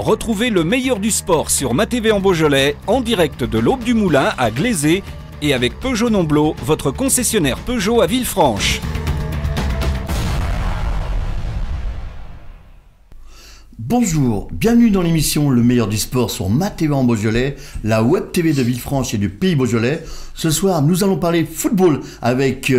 Retrouvez le meilleur du sport sur MaTV en Beaujolais, en direct de l'Aube du Moulin à Glaisé et avec Peugeot Nomblot, votre concessionnaire Peugeot à Villefranche. Bonjour, bienvenue dans l'émission Le meilleur du sport sur MaTV en Beaujolais, la web TV de Villefranche et du Pays Beaujolais. Ce soir, nous allons parler football avec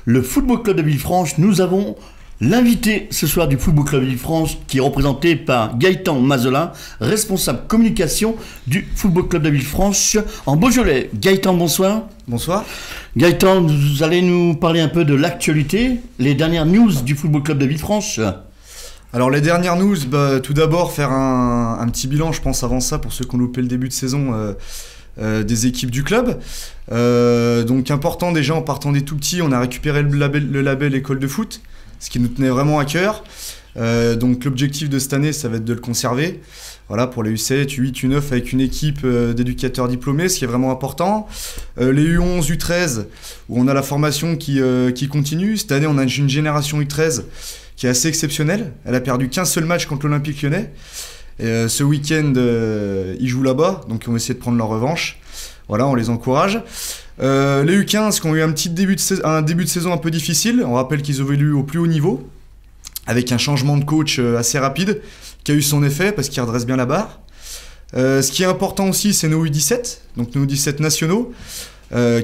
le Football Club de Villefranche. Nous avons l'invité ce soir du Football Club de Villefranche qui est représenté par Gaëtan Mazolin, responsable communication du Football Club de Villefranche en Beaujolais. Gaëtan, bonsoir. Bonsoir. Gaëtan, vous allez nous parler un peu de l'actualité, les dernières news du Football Club de Villefranche. Alors les dernières news, tout d'abord faire un petit bilan, je pense avant ça, pour ceux qui ont loupé le début de saison des équipes du club. Donc important déjà, en partant des tout petits, on a récupéré le label école de foot, ce qui nous tenait vraiment à cœur. Donc l'objectif de cette année, ça va être de le conserver. Voilà, pour les U7, U8, U9 avec une équipe d'éducateurs diplômés, ce qui est vraiment important. Les U11, U13, où on a la formation qui continue. Cette année, on a une génération U13 qui est assez exceptionnelle. Elle a perdu qu'un seul match contre l'Olympique Lyonnais. Et, ce week-end, ils jouent là-bas, donc on va essayer de prendre leur revanche. Voilà, on les encourage. Les U15 qui ont eu un début de saison un peu difficile. On rappelle qu'ils évoluent au plus haut niveau, avec un changement de coach assez rapide, qui a eu son effet parce qu'il redresse bien la barre. Ce qui est important aussi, c'est nos U17, donc nos U17 nationaux,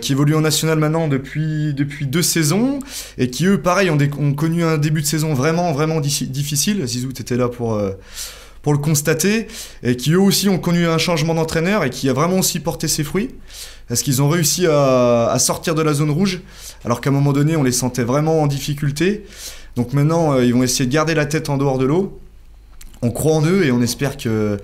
qui évoluent en national maintenant depuis 2 saisons, et qui eux, pareil, ont connu un début de saison vraiment difficile. Zizou, tu étais là pour le constater, et qui eux aussi ont connu un changement d'entraîneur, et qui a vraiment aussi porté ses fruits, parce qu'ils ont réussi à sortir de la zone rouge, alors qu'à un moment donné, on les sentait vraiment en difficulté. Donc maintenant, ils vont essayer de garder la tête en dehors de l'eau. On croit en eux et on espère que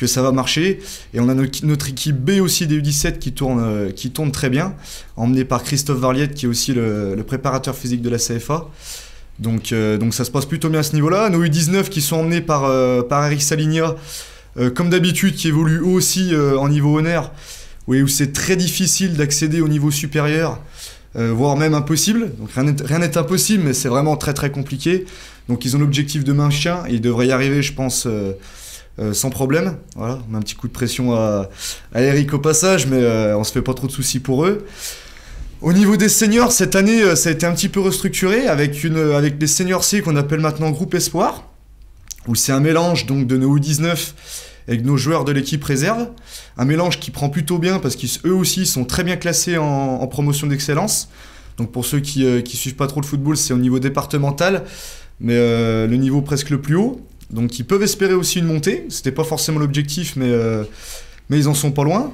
ça va marcher. Et on a notre équipe B aussi des U17 qui tourne très bien, emmenée par Christophe Varliette, qui est aussi le préparateur physique de la CFA. Donc ça se passe plutôt bien à ce niveau-là. Nos U19 qui sont emmenés par Eric Saligna, comme d'habitude, qui évoluent eux aussi en niveau honneur, où c'est très difficile d'accéder au niveau supérieur, voire même impossible. Donc rien n'est impossible, mais c'est vraiment très compliqué. Donc ils ont l'objectif de maintien, et ils devraient y arriver, je pense, sans problème. Voilà, on met un petit coup de pression à Eric au passage, mais on se fait pas trop de soucis pour eux. Au niveau des seniors, cette année, ça a été un petit peu restructuré avec des seniors C qu'on appelle maintenant groupe espoir, où c'est un mélange donc de nos U19 avec nos joueurs de l'équipe réserve. Un mélange qui prend plutôt bien parce qu'eux aussi sont très bien classés en promotion d'excellence. Donc pour ceux qui suivent pas trop le football, c'est au niveau départemental, mais le niveau presque le plus haut. Donc ils peuvent espérer aussi une montée. C'était pas forcément l'objectif, mais ils en sont pas loin.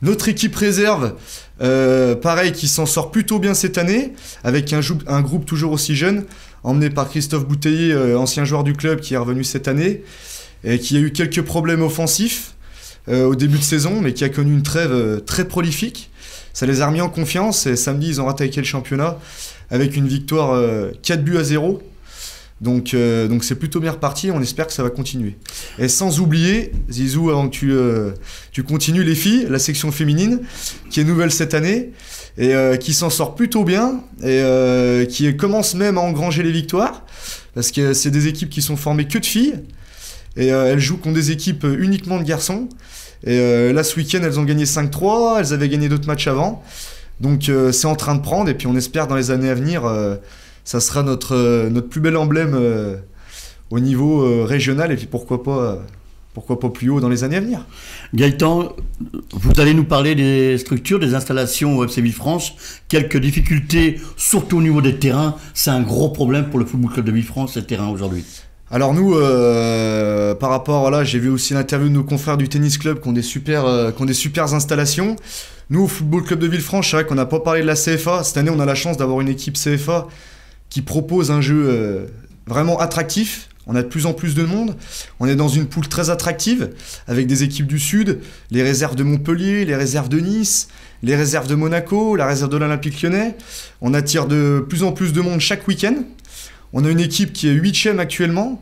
Notre équipe réserve, pareil, qui s'en sort plutôt bien cette année, avec un groupe toujours aussi jeune, emmené par Christophe Bouteiller, ancien joueur du club qui est revenu cette année, et qui a eu quelques problèmes offensifs au début de saison, mais qui a connu une trêve très prolifique. Ça les a remis en confiance, et samedi, ils ont rattaqué le championnat avec une victoire 4-0. Donc c'est plutôt bien reparti, on espère que ça va continuer. Et sans oublier, Zizou, avant que tu continues, les filles, la section féminine, qui est nouvelle cette année, et qui s'en sort plutôt bien, et qui commence même à engranger les victoires, parce que c'est des équipes qui sont formées que de filles, et elles jouent contre des équipes uniquement de garçons. Et là, ce week-end, elles ont gagné 5-3, elles avaient gagné d'autres matchs avant. Donc c'est en train de prendre, et puis on espère dans les années à venir, ça sera notre plus bel emblème au niveau régional, et puis pourquoi pas plus haut dans les années à venir. Gaëtan, vous allez nous parler des structures, des installations au FC Villefranche. Quelques difficultés, surtout au niveau des terrains. C'est un gros problème pour le Football Club de Villefranche, ces terrains aujourd'hui. Alors nous, par rapport, là, j'ai vu aussi l'interview de nos confrères du tennis club qui ont des super installations. Nous, au Football Club de Villefranche, c'est vrai qu'on n'a pas parlé de la CFA. Cette année, on a la chance d'avoir une équipe CFA qui propose un jeu vraiment attractif. On a de plus en plus de monde. On est dans une poule très attractive, avec des équipes du Sud, les réserves de Montpellier, les réserves de Nice, les réserves de Monaco, la réserve de l'Olympique Lyonnais. On attire de plus en plus de monde chaque week-end. On a une équipe qui est 8e actuellement,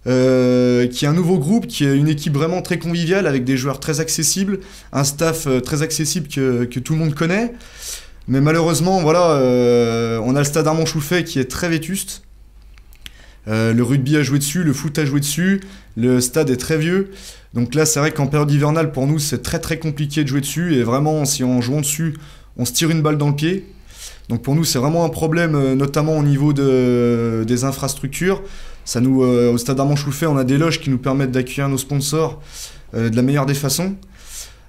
qui est un nouveau groupe, qui est une équipe vraiment très conviviale, avec des joueurs très accessibles, un staff très accessible que tout le monde connaît. Mais malheureusement, voilà, on a le stade Armand Chouffet qui est très vétuste. Le rugby a joué dessus, le foot a joué dessus, le stade est très vieux. Donc là, c'est vrai qu'en période hivernale, pour nous, c'est très très compliqué de jouer dessus. Et vraiment, si en jouant dessus, on se tire une balle dans le pied. Donc pour nous, c'est vraiment un problème, notamment au niveau des infrastructures. Au stade Armand-Chouffet, on a des loges qui nous permettent d'accueillir nos sponsors de la meilleure des façons,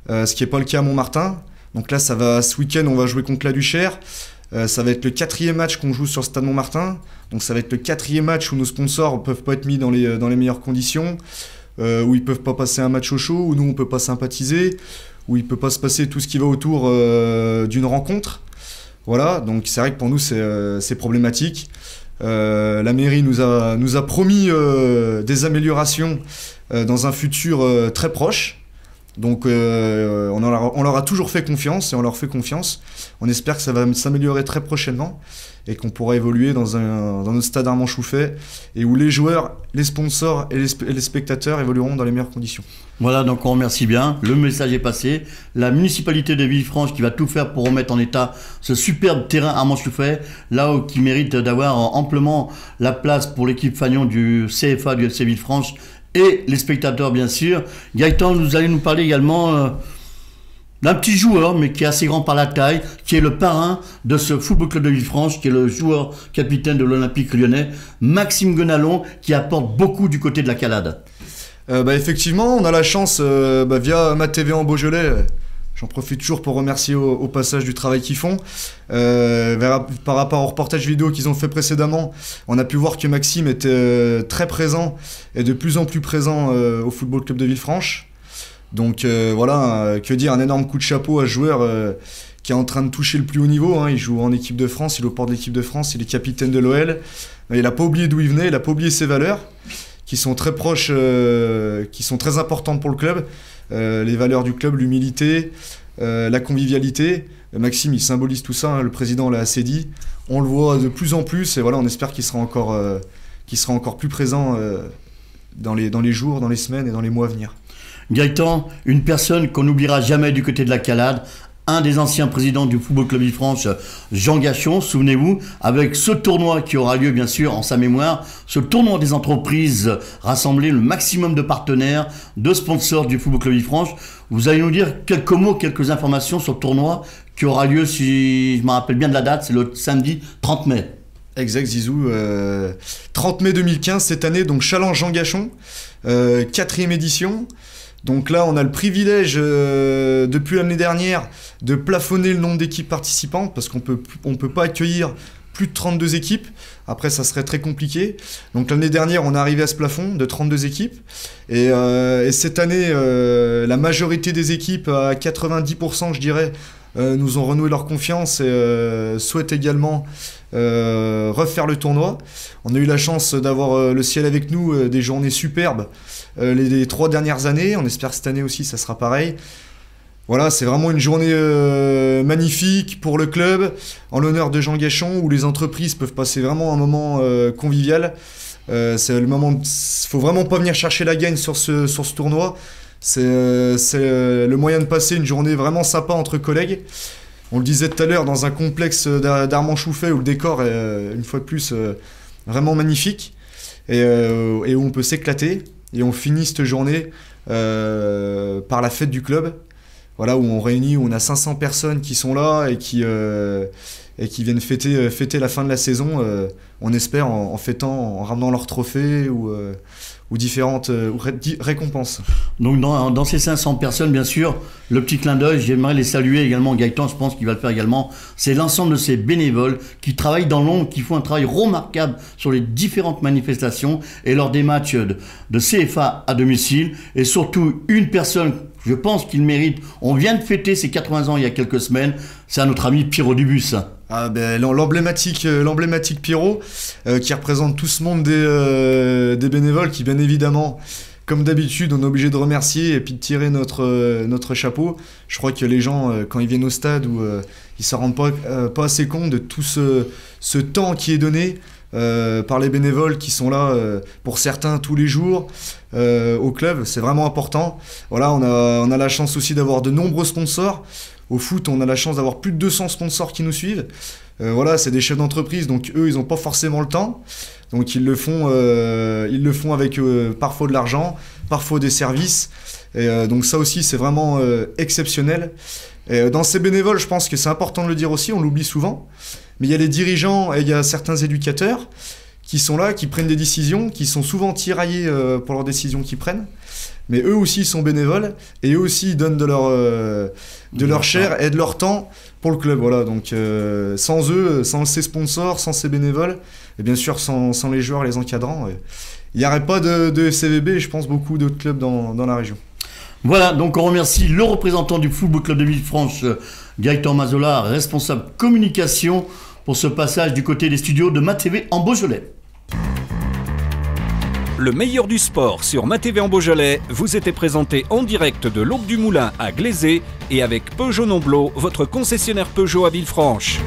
ce qui n'est pas le cas à Montmartin. Donc là, ce week-end, on va jouer contre la Duchère. Ça va être le 4e match qu'on joue sur le stade Montmartin. Donc ça va être le 4e match où nos sponsors ne peuvent pas être mis dans les meilleures conditions, où ils ne peuvent pas passer un match au chaud, où nous, on ne peut pas sympathiser, où il ne peut pas se passer tout ce qui va autour d'une rencontre. Voilà, donc c'est vrai que pour nous, c'est problématique. La mairie nous a promis des améliorations dans un futur très proche. Donc on leur a toujours fait confiance et on leur fait confiance. On espère que ça va s'améliorer très prochainement et qu'on pourra évoluer dans notre stade Armand-Chouffet et où les joueurs, les sponsors et les spectateurs évolueront dans les meilleures conditions. Voilà, donc on remercie bien. Le message est passé. La municipalité de Villefranche qui va tout faire pour remettre en état ce superbe terrain Armand-Chouffet, là où qui mérite d'avoir amplement la place pour l'équipe fanion du CFA du FC Villefranche et les spectateurs bien sûr. Gaëtan, vous allez nous parler également d'un petit joueur, mais qui est assez grand par la taille, qui est le parrain de ce football club de Villefranche, qui est le joueur capitaine de l'Olympique lyonnais, Maxime Guenalon, qui apporte beaucoup du côté de la Calade. Effectivement, on a la chance, via MaTV en Beaujolais, j'en profite toujours pour remercier au passage du travail qu'ils font. Par rapport au reportage vidéo qu'ils ont fait précédemment, on a pu voir que Maxime était très présent et de plus en plus présent au football club de Villefranche. Donc voilà, que dire, un énorme coup de chapeau à ce joueur qui est en train de toucher le plus haut niveau. Hein. Il joue en équipe de France, il est au port de l'équipe de France, il est capitaine de l'OL. Il n'a pas oublié d'où il venait, il n'a pas oublié ses valeurs, qui sont très proches, qui sont très importantes pour le club. Les valeurs du club, l'humilité, la convivialité. Maxime, il symbolise tout ça, hein, le président l'a assez dit. On le voit de plus en plus et voilà, on espère qu'il sera encore plus présent dans les jours, dans les semaines et dans les mois à venir. Gaëtan, une personne qu'on n'oubliera jamais du côté de la Calade, un des anciens présidents du Football Club Villefranche, Jean Gachon, souvenez-vous, avec ce tournoi qui aura lieu bien sûr en sa mémoire, ce tournoi des entreprises, rassembler le maximum de partenaires, de sponsors du Football Club Villefranche. Vous allez nous dire quelques mots, quelques informations sur le tournoi qui aura lieu, si je me rappelle bien de la date, c'est le samedi 30 mai. Exact, Zizou. 30 mai 2015, cette année, donc Challenge Jean Gachon, 4e édition. Donc là, on a le privilège, depuis l'année dernière, de plafonner le nombre d'équipes participantes, parce qu'on peut pas accueillir plus de 32 équipes. Après, ça serait très compliqué. Donc l'année dernière, on est arrivé à ce plafond de 32 équipes. Et cette année, la majorité des équipes, à 90%, je dirais, nous ont renoué leur confiance et souhaitent également refaire le tournoi. On a eu la chance d'avoir le ciel avec nous, des journées superbes les 3 dernières années. On espère que cette année aussi ça sera pareil. Voilà, c'est vraiment une journée magnifique pour le club, en l'honneur de Jean Gachon, où les entreprises peuvent passer vraiment un moment convivial. C'est le moment, faut vraiment pas venir chercher la gagne sur ce tournoi. C'est le moyen de passer une journée vraiment sympa entre collègues. On le disait tout à l'heure, dans un complexe d'Armand-Chouffet où le décor est, une fois de plus, vraiment magnifique et où on peut s'éclater. Et on finit cette journée par la fête du club, voilà, où on a 500 personnes qui sont là et qui viennent fêter la fin de la saison, on espère, en fêtant, en ramenant leurs trophées ou différentes récompenses. Donc dans ces 500 personnes, bien sûr, le petit clin d'œil, j'aimerais les saluer également, Gaëtan, je pense qu'il va le faire également, c'est l'ensemble de ces bénévoles qui travaillent dans l'ombre, qui font un travail remarquable sur les différentes manifestations et lors des matchs de CFA à domicile, et surtout une personne, je pense qu'il mérite, on vient de fêter ses 80 ans il y a quelques semaines, c'est à notre ami Pierrot Dubus. Ah ben, l'emblématique Pierrot, qui représente tout ce monde des bénévoles qui, bien évidemment, comme d'habitude, on est obligé de remercier et puis de tirer notre chapeau. Je crois que les gens, quand ils viennent au stade, ils ne s'en rendent pas assez compte de tout ce temps qui est donné par les bénévoles qui sont là, pour certains tous les jours, au club. C'est vraiment important. Voilà, on a la chance aussi d'avoir de nombreux sponsors. Au foot, on a la chance d'avoir plus de 200 sponsors qui nous suivent. Voilà, c'est des chefs d'entreprise, donc eux, ils n'ont pas forcément le temps. Donc ils le font avec parfois de l'argent, parfois des services. Et donc ça aussi, c'est vraiment exceptionnel. Et dans ces bénévoles, je pense que c'est important de le dire aussi, on l'oublie souvent. Mais il y a les dirigeants et il y a certains éducateurs qui sont là, qui prennent des décisions, qui sont souvent tiraillés pour leurs décisions qu'ils prennent. Mais eux aussi sont bénévoles et eux aussi donnent de leur chair et de leur temps pour le club. Voilà, donc sans eux, sans ces sponsors, sans ces bénévoles, et bien sûr sans les joueurs, les encadrants, il n'y aurait pas de FCVB et je pense beaucoup d'autres clubs dans la région. Voilà, donc on remercie le représentant du Football Club de Villefranche, Gaëtan Mazola, responsable communication, pour ce passage du côté des studios de MaTV en Beaujolais. Le meilleur du sport sur MaTV en Beaujolais vous était présenté en direct de l'Aube du Moulin à Glazé et avec Peugeot Nomblot, votre concessionnaire Peugeot à Villefranche.